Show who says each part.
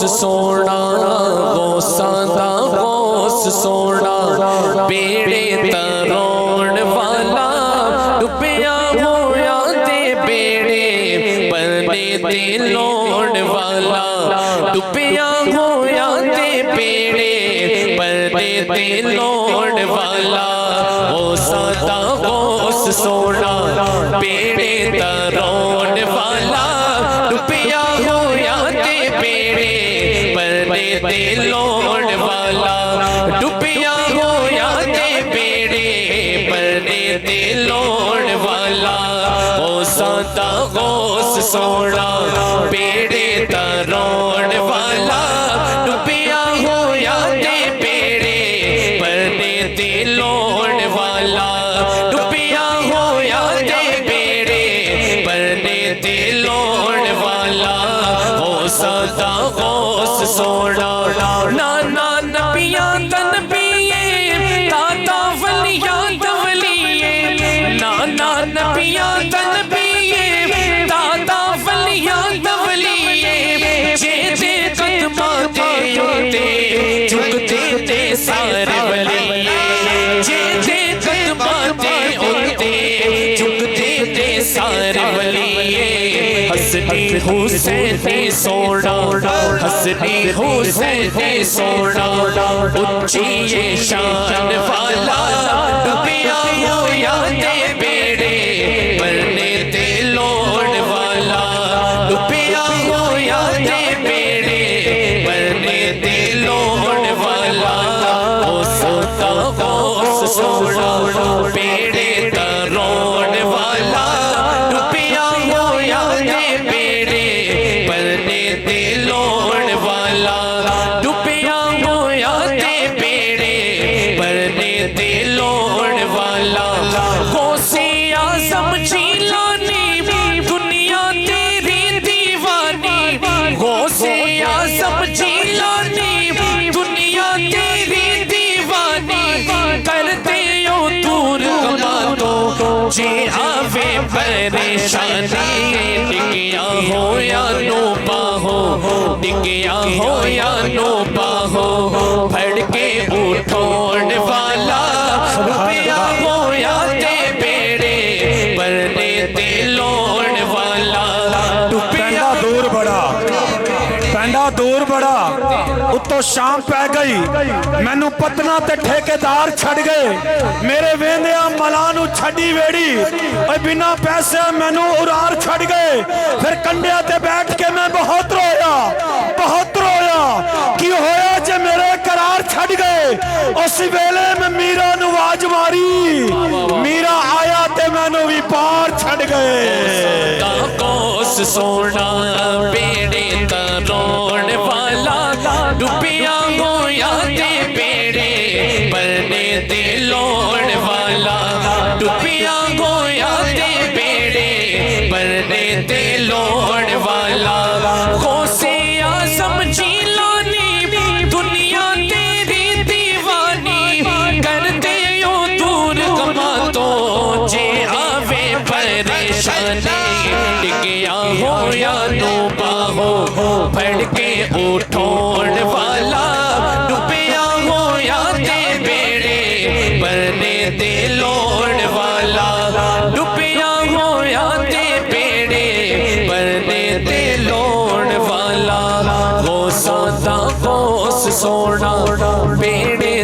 Speaker 1: सोना गौसां दा गौस सोना बेड़े तरोण वाला डुबिया होया दे बेड़े परने ते लौण वाला डुबिया होया दे बेड़े परने ते लौण वाला गौसां दा गौस सोना बेड़े तरोण वाला डुबिया होया दे बेड़े परने ते लौण वाला डुबिया होया दे बेड़े परने ते लौण वाला गौसां दा गौस सोना बेड़े तरोण वाला डुबिया होया दे बेड़े परने ते लौण वाला डुबिया होया दे बेड़े परने ते लौण वाला गौसां दा गौस सोना नाना नबियां तनबिये दाता वलियां तवलिये नाना नबियां तनबिये दाता वलियां तवलिये जेदे कदमां ते उते झुकदे ते सारे वलिये जेदे कदमां ते उते झुकदे ते सारे वलिये हसनी हुसैनी सोना हसनी हुसैनी सोना उच्ची ये शान वाला डुबिया होया दे बेड़े परने ते लौण वाला डुबिया होया दे बेड़े परने ते लौण वाला गौसां दा गौस सोना बेड़े तरोण वाला डुबिया होया दे बेड़े परने ते लौण वाला डुबिया होया दे बेड़े परने ते लौण वाला गौसे आज़म जीलानी दुनिया तेरी दीवानी गौसे आज़म जीलानी दुनिया तेरी दीवानी करते हो दूर कमा दो जे आवे परेशानी डिगिया हो या नो बाहो डिगिया हो या नो बाहो फड़ के उठोण वाला डुबिया होया दे बेड़े परने ते लौण वाला
Speaker 2: पेंडा दूर बड़ा पेंडा दूर बड़ा उत्तों शाम पै गई मैनू पतना ते ठेकेदार छड़ गए मेरे वेंदिया मलां नू छड़ी वेड़ी बिना पैसे मैनू उरार छड़ गए फिर कंडिया ते बैठ के मैं बहुत रोया की होया जे मेरे करार छड़ गए उस वेले मैं मीरा नू आवाज मारी मीरा आया ते मैनू भी पार छड़ गए
Speaker 1: गौस सोना बेड़े तरोण वाला डुबिया होया दे बेड़े परने ते लौण वाला डुबिया होया दे बेड़े परने ते लौण वाला गौसे आज़म जीलानी दुनिया तेरी दीवानी करते हो दूर कमा दो जे आवे परेशानी डिगिया हो या नो बाहो फड़ के उठोण वाला डुबिया होया दे बेड़े परने ते लौण वाला डुबिया होया दे बेड़े परने ते लौण वाला गौसां दा गौस सोना बेड़े